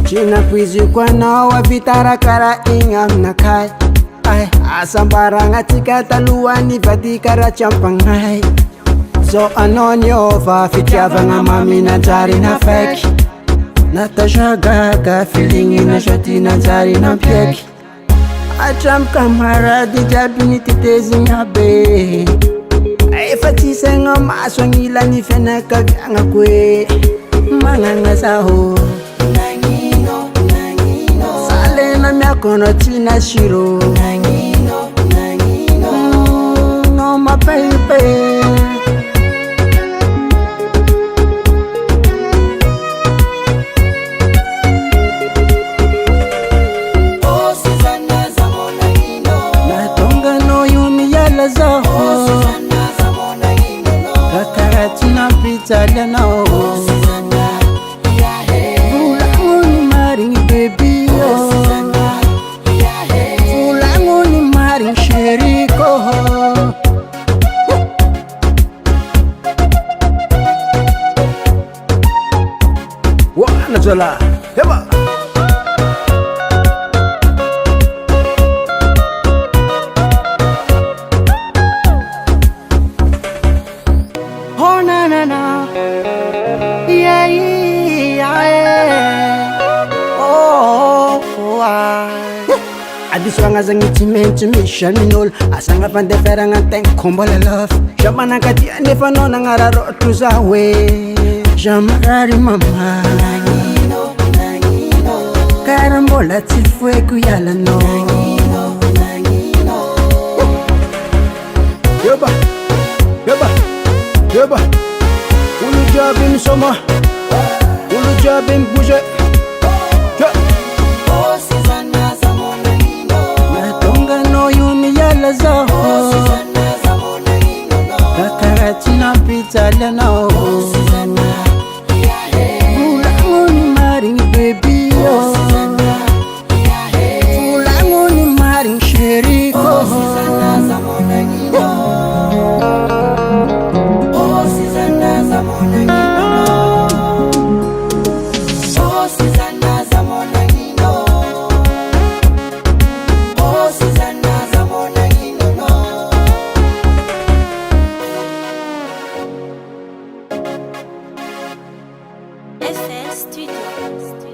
Cinapoizy ko anao avitarakara igny aminakay ay asambaragna atsika talohany vady karaha tsy ampagnay zao anao niova fitiavagna maminanjary nafaiky natazagaga filignina sady nanjary nampiaiky hatramy kamarady jiaby nitetezigny aby efa tsisy agna maso agnilany fianakaviagnako e magnana zaho salena miakono tina shiro no my baby Italiano Fulangoni maring baby Fulangoni maring sheriko Wana zola Heba Oh na na na yeah oh adiswanga zangi timentu mission minol asanga pande feranga tank kombola love jamana kati nefa nona ngararo tuzawe jamarari mama karambola tifwe kuyala no yeba yeba yeba ulu jabim soma ulu jabim bouge oh Susanna zamona hino natonga no yumi yala zaho oh Susanna zamona hino kakaratina pizza lana oh Susanna fulangoni maring baby oh Susanna fulangoni maring sheriko oh Susanna zamona hino FS Studio.